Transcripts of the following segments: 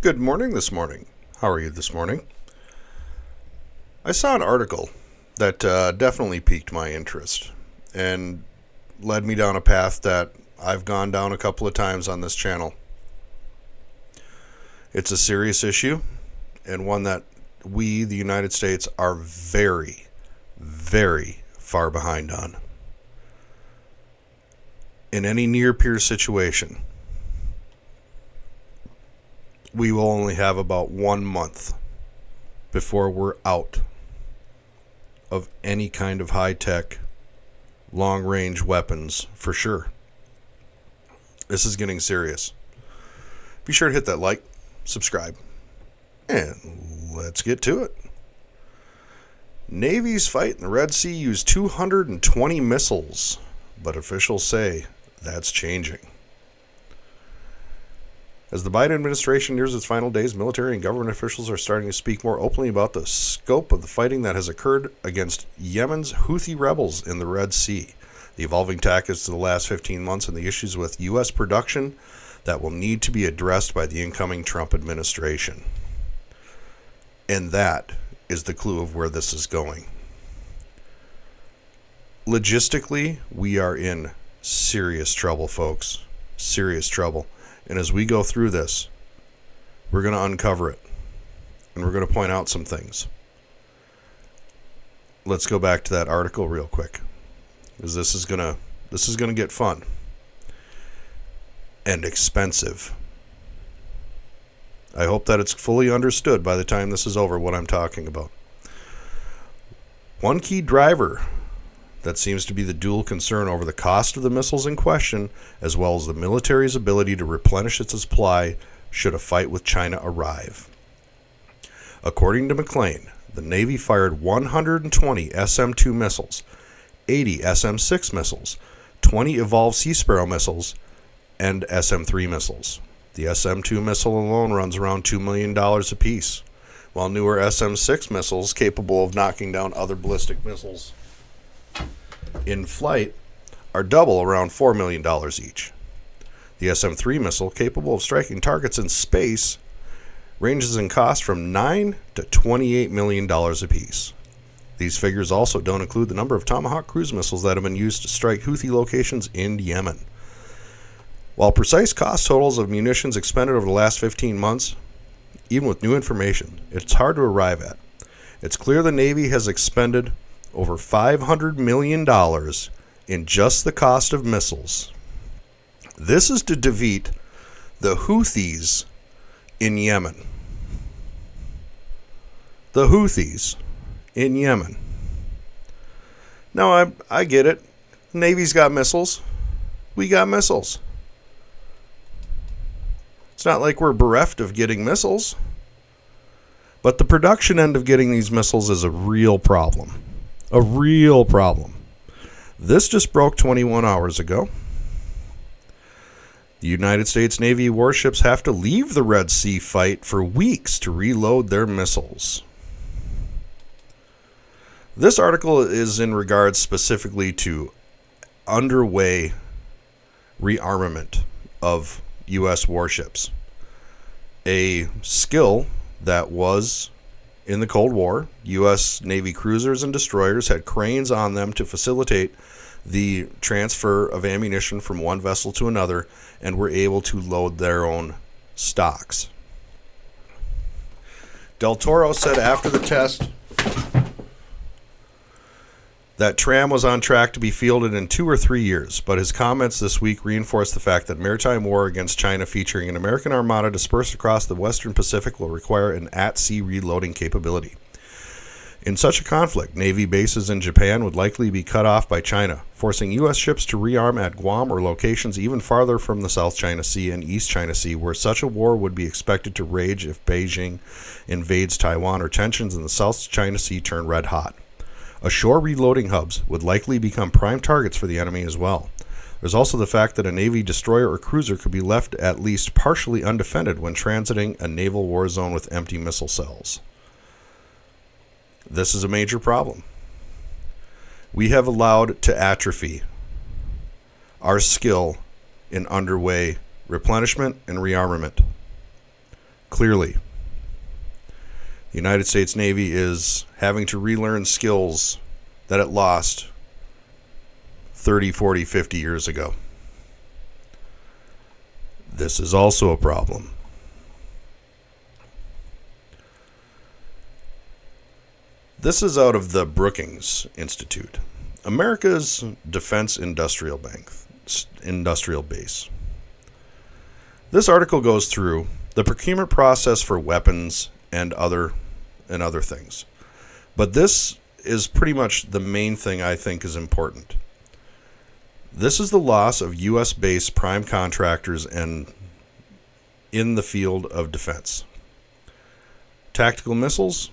Good morning this morning. How are you this morning? I saw an article that definitely piqued my interest and led me down a path that I've gone down a couple of times on this channel. It's a serious issue and one that we, the United States, are very, very far behind on. In any near-peer situation, we will only have about 1 month before we're out of any kind of high-tech, long-range weapons for sure. This is getting serious. Be sure to hit that like, subscribe, and let's get to it. Navy's fight in the Red Sea used 220 missiles, but officials say that's changing. As the Biden administration nears its final days, military and government officials are starting to speak more openly about the scope of the fighting that has occurred against Yemen's Houthi Rebels in the Red Sea, the evolving tactics of the last 15 months, and the issues with U.S. production that will need to be addressed by the incoming Trump administration. And that is the clue of where this is going. Logistically, we are in serious trouble, folks. Serious trouble. And as we go through this, we're going to uncover it. And we're going to point out some things. Let's go back to that article real quick, because this is going to get fun and expensive. I hope that it's fully understood by the time this is over what I'm talking about. One key driver that seems to be the dual concern over the cost of the missiles in question, as well as the military's ability to replenish its supply should a fight with China arrive. According to McLean, the Navy fired 120 SM-2 missiles, 80 SM-6 missiles, 20 Evolved Sea Sparrow missiles, and SM-3 missiles. The SM-2 missile alone runs around $2 million apiece, while newer SM-6 missiles capable of knocking down other ballistic missiles in flight are double, around $4 million each. The SM-3 missile, capable of striking targets in space, ranges in cost from $9 to $28 million apiece. These figures also don't include the number of Tomahawk cruise missiles that have been used to strike Houthi locations in Yemen. While precise cost totals of munitions expended over the last 15 months, even with new information, it's hard to arrive at. It's clear the Navy has expended over $500 million in just the cost of missiles. This is to defeat the Houthis in Yemen. The Houthis in Yemen. Now, I get it. The Navy's got missiles. We got missiles. It's not like we're bereft of getting missiles. But the production end of getting these missiles is a real problem. A real problem. This just broke 21 hours ago. The United States Navy warships have to leave the Red Sea fight for weeks to reload their missiles. This article is in regards specifically to underway rearmament of U.S. warships. A skill that was in the Cold War. U.S. Navy cruisers and destroyers had cranes on them to facilitate the transfer of ammunition from one vessel to another, and were able to load their own stocks. Del Toro said after the test that Tram was on track to be fielded in 2 or 3 years, but his comments this week reinforced the fact that maritime war against China featuring an American armada dispersed across the Western Pacific will require an at-sea reloading capability. In such a conflict, Navy bases in Japan would likely be cut off by China, forcing U.S. ships to rearm at Guam or locations even farther from the South China Sea and East China Sea, where such a war would be expected to rage if Beijing invades Taiwan or tensions in the South China Sea turn red hot. Ashore reloading hubs would likely become prime targets for the enemy as well. There's also the fact that a Navy destroyer or cruiser could be left at least partially undefended when transiting a naval war zone with empty missile cells. This is a major problem. We have allowed to atrophy our skill in underway replenishment and rearmament. Clearly, the United States Navy is having to relearn skills that it lost 30, 40, 50 years ago. This is also a problem. This is out of the Brookings Institute, America's Defense Industrial Base. This article goes through the procurement process for weapons and other things. But this is pretty much the main thing I think is important. This is the loss of U.S.-based prime contractors and in the field of defense. Tactical missiles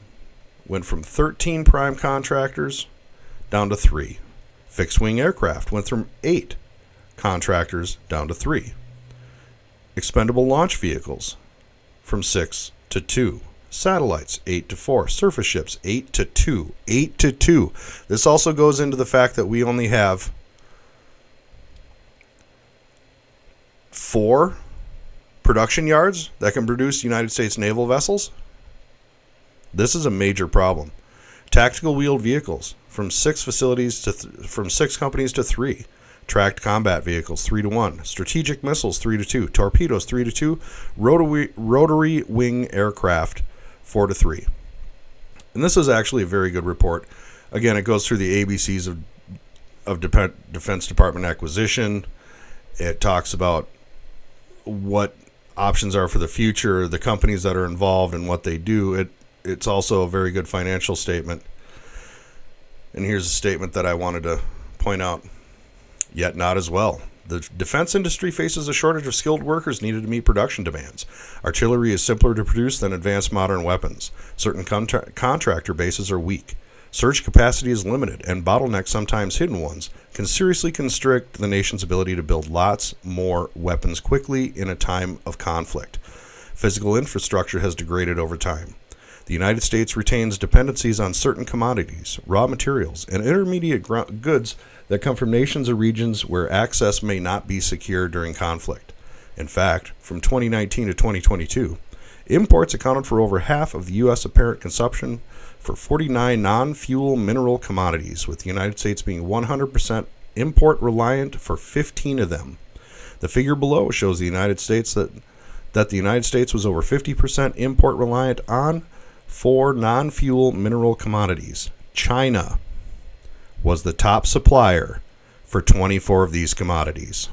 went from 13 prime contractors down to 3. Fixed-wing aircraft went from 8 contractors down to 3. Expendable launch vehicles from 6 to 2. Satellites 8 to 4. Surface ships 8 to 2. 8 to 2. This also goes into the fact that we only have 4 production yards that can produce United States naval vessels. This is a major problem. Tactical wheeled vehicles from 6 facilities from 6 companies to 3. Tracked combat vehicles 3 to 1. Strategic missiles 3 to 2. Torpedoes 3 to 2. Rotary wing aircraft 4 to 3. And this is actually a very good report. Again, it goes through the ABCs of Defense Department acquisition. It talks about what options are for the future, the companies that are involved and what they do. It's also a very good financial statement. And here's a statement that I wanted to point out. Yet not as well. The defense industry faces a shortage of skilled workers needed to meet production demands. Artillery is simpler to produce than advanced modern weapons. Certain contractor bases are weak. Surge capacity is limited, and bottlenecks, sometimes hidden ones, can seriously constrict the nation's ability to build lots more weapons quickly in a time of conflict. Physical infrastructure has degraded over time. The United States retains dependencies on certain commodities, raw materials, and intermediate goods that come from nations or regions where access may not be secure during conflict. In fact, from 2019 to 2022, imports accounted for over half of the U.S. apparent consumption for 49 non-fuel mineral commodities, with the United States being 100% import reliant for 15 of them. The figure below shows the United States that the United States was over 50% import reliant on 4 non-fuel mineral commodities. China was the top supplier for 24 of these commodities.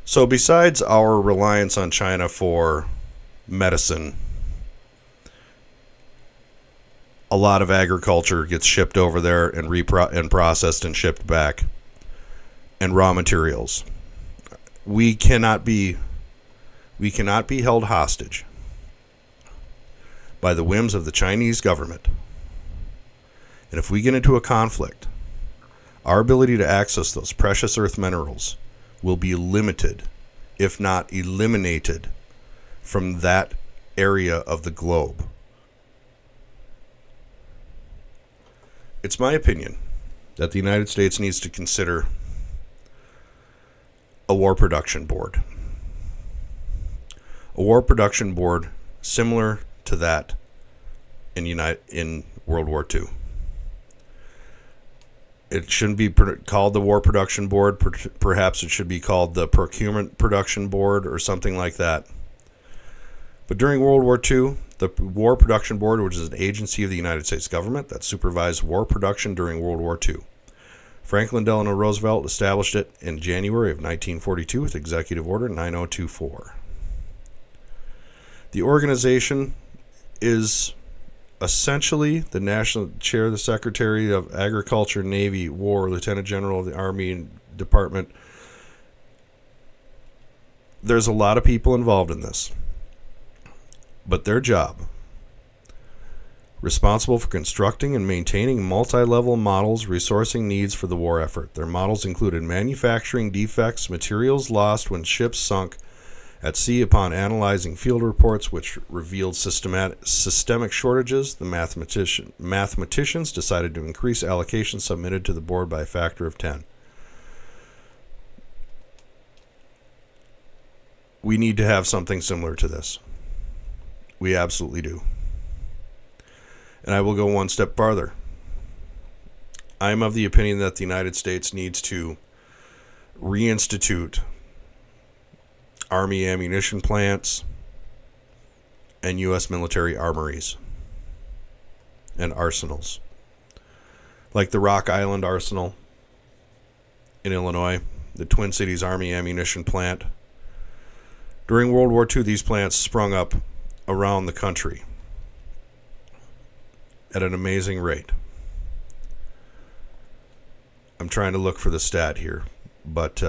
So besides our reliance on China for medicine, a lot of agriculture gets shipped over there and processed and shipped back, and raw materials. We cannot be held hostage by the whims of the Chinese government. And if we get into a conflict, our ability to access those precious earth minerals will be limited, if not eliminated, from that area of the globe. It's my opinion that the United States needs to consider a war production board. A war production board similar to that in World War II. It shouldn't be called the War Production Board. Perhaps it should be called the Procurement Production Board or something like that. But during World War II, the War Production Board, which is an agency of the United States government that supervised war production during World War II. Franklin Delano Roosevelt established it in January of 1942 with Executive Order 9024. The organization is essentially the National Chair, the Secretary of Agriculture, Navy, War, Lieutenant General of the Army Department. There's a lot of people involved in this. But their job, responsible for constructing and maintaining multi-level models, resourcing needs for the war effort. Their models included manufacturing defects, materials lost when ships sunk at sea upon analyzing field reports which revealed systemic shortages. The mathematicians decided to increase allocations submitted to the board by a factor of 10. We need to have something similar to this. We absolutely do. And I will go one step farther. I am of the opinion that the United States needs to reinstitute Army ammunition plants and U.S. military armories and arsenals. Like the Rock Island Arsenal in Illinois, the Twin Cities Army ammunition plant. During World War II, these plants sprung up around the country at an amazing rate. I'm trying to look for the stat here, but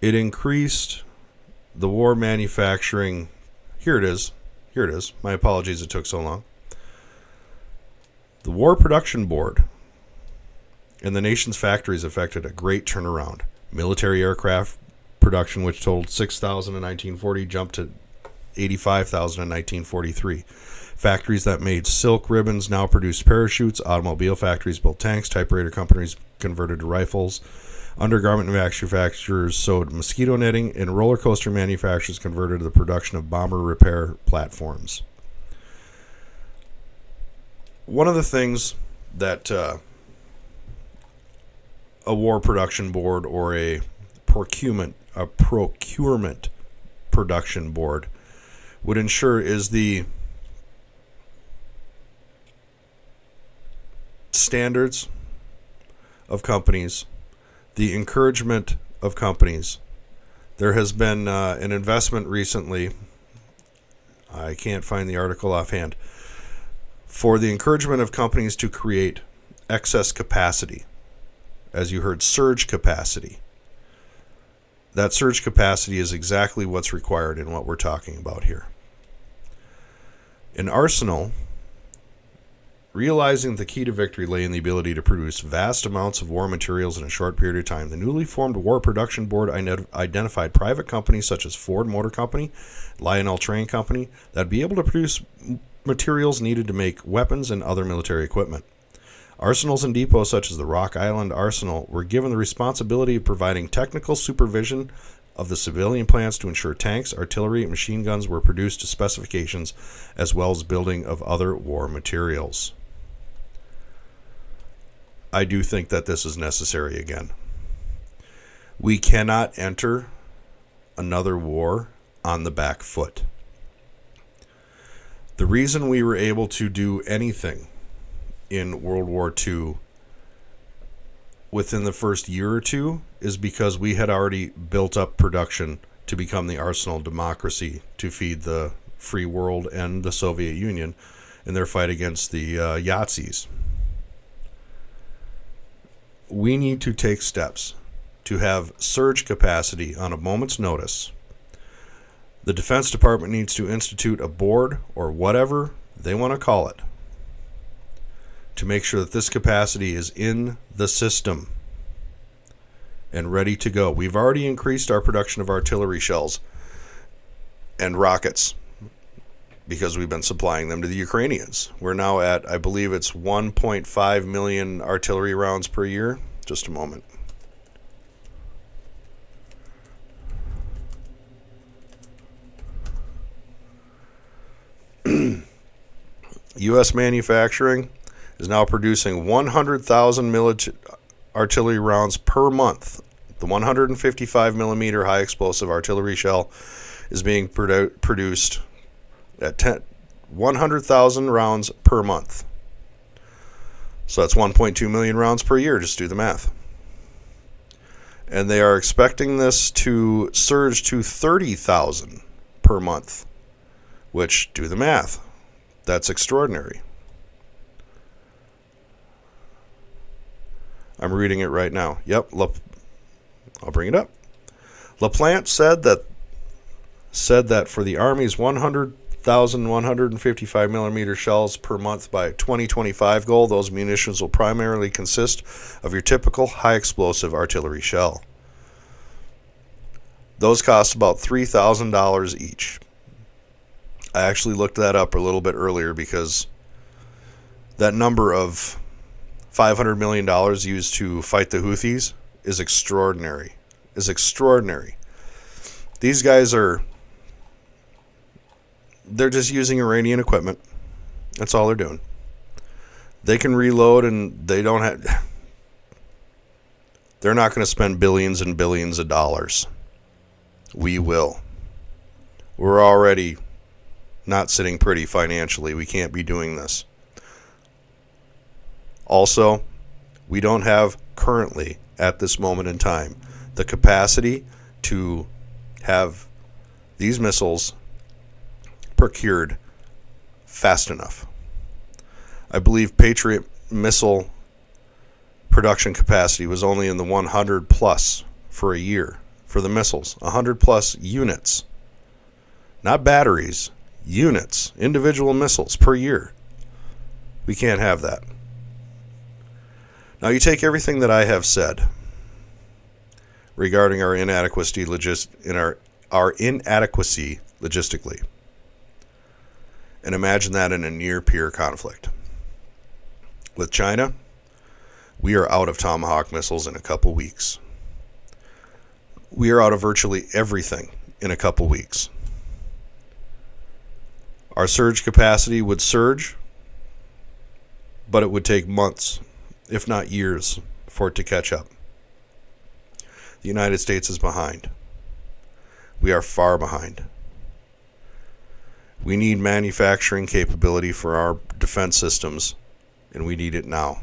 it increased the war manufacturing. Here it is. My apologies it took so long. The War Production Board and the nation's factories effected a great turnaround. Military aircraft production, which totaled 6,000 in 1940, jumped to 85,000 in 1943. Factories that made silk ribbons now produce parachutes. Automobile factories built tanks. Typewriter companies converted to rifles. Undergarment manufacturers sewed mosquito netting, and roller coaster manufacturers converted to the production of bomber repair platforms. One of the things that a war production board or a procurement production board would ensure is the standards of companies, the encouragement of companies. There has been an investment recently, I can't find the article offhand, for the encouragement of companies to create excess capacity. As you heard, surge capacity. That surge capacity is exactly what's required in what we're talking about here. An arsenal, realizing the key to victory lay in the ability to produce vast amounts of war materials in a short period of time, the newly formed War Production Board identified private companies such as Ford Motor Company, Lionel Train Company, that would be able to produce materials needed to make weapons and other military equipment. Arsenals and depots such as the Rock Island Arsenal were given the responsibility of providing technical supervision of the civilian plants to ensure tanks, artillery, and machine guns were produced to specifications, as well as building of other war materials. I do think that this is necessary again. We cannot enter another war on the back foot. The reason we were able to do anything in World War II within the first year or two is because we had already built up production to become the arsenal democracy to feed the free world and the Soviet Union in their fight against the Yazis. We need to take steps to have surge capacity on a moment's notice. The Defense Department needs to institute a board or whatever they want to call it to make sure that this capacity is in the system and ready to go. We've already increased our production of artillery shells and rockets because we've been supplying them to the Ukrainians. We're now at, I believe it's 1.5 million artillery rounds per year. Just a moment. U.S. manufacturing is now producing 100,000 artillery rounds per month. The 155 millimeter high explosive artillery shell is being produced at 100,000 rounds per month. So that's 1.2 million rounds per year. Just do the math. And they are expecting this to surge to 30,000 per month, which, do the math, that's extraordinary. I'm reading it right now. Yep, I'll bring it up. LaPlante said that for the Army's 100,000 155 millimeter shells per month by 2025 goal, those munitions will primarily consist of your typical high explosive artillery shell. Those cost about $3,000 each. I actually looked that up a little bit earlier because that number of $500 million used to fight the Houthis is extraordinary. These guys they're just using Iranian equipment. That's all they're doing. They can reload, and they're not going to spend billions and billions of dollars. We will. We're already not sitting pretty financially. We can't be doing this. Also, we don't have currently, at this moment in time, the capacity to have these missiles procured fast enough. I believe Patriot missile production capacity was only in the 100 plus for a year for the missiles. 100 plus units. Not batteries, units, individual missiles per year. We can't have that. Now you take everything that I have said regarding our inadequacy logistically, and imagine that in a near-peer conflict. With China, we are out of Tomahawk missiles in a couple weeks. We are out of virtually everything in a couple weeks. Our surge capacity would surge, but it would take months, if not years, for it to catch up. The United States is behind. We are far behind. We need manufacturing capability for our defense systems, and we need it now.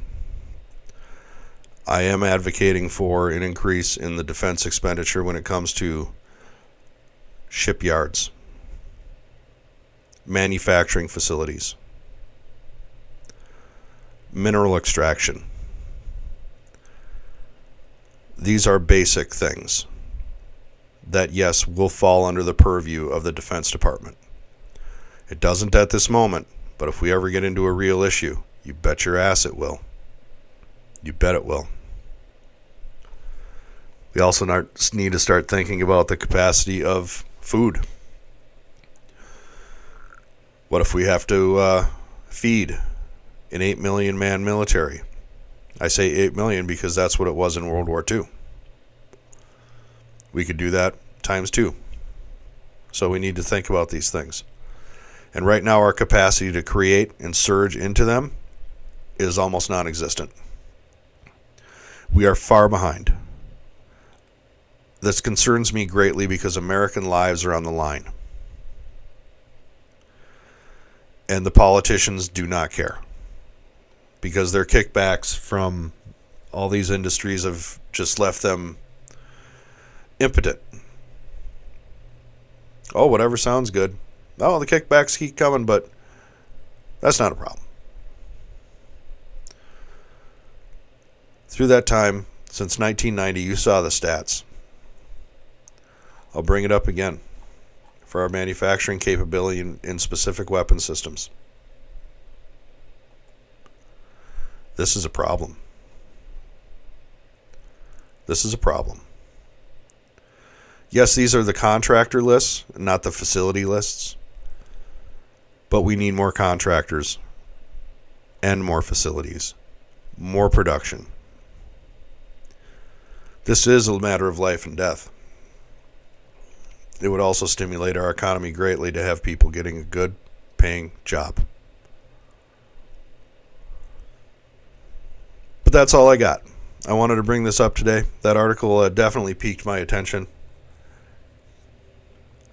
I am advocating for an increase in the defense expenditure when it comes to shipyards, manufacturing facilities, mineral extraction. These are basic things that, yes, will fall under the purview of the Defense Department. It doesn't at this moment, but if we ever get into a real issue, you bet your ass it will. You bet it will. We also need to start thinking about the capacity of food. What if we have to feed an 8 million man military? I say 8 million because that's what it was in World War II. We could do that times 2. So we need to think about these things. And right now our capacity to create and surge into them is almost non-existent. We are far behind. This concerns me greatly because American lives are on the line. And the politicians do not care, because their kickbacks from all these industries have just left them impotent. Oh, whatever sounds good. Oh, the kickbacks keep coming, but that's not a problem. Through that time, since 1990, you saw the stats. I'll bring it up again for our manufacturing capability in specific weapon systems. This is a problem. This is a problem. Yes, these are the contractor lists, not the facility lists. But we need more contractors and more facilities, more production. This is a matter of life and death. It would also stimulate our economy greatly to have people getting a good paying job. But that's all I got. I wanted to bring this up today. That article definitely piqued my attention.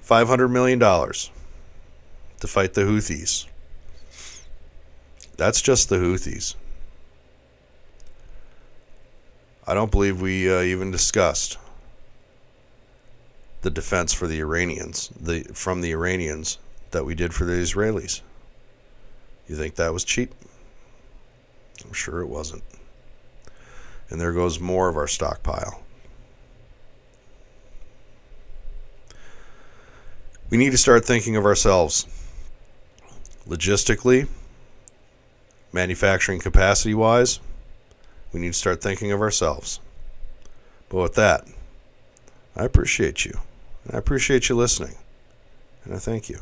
$500 million to fight the Houthis. That's just the Houthis. I don't believe we even discussed the defense for the Iranians, from the Iranians that we did for the Israelis. You think that was cheap? I'm sure it wasn't. And there goes more of our stockpile. We need to start thinking of ourselves logistically, manufacturing capacity-wise. We need to start thinking of ourselves. But with that, I appreciate you. And I appreciate you listening. And I thank you.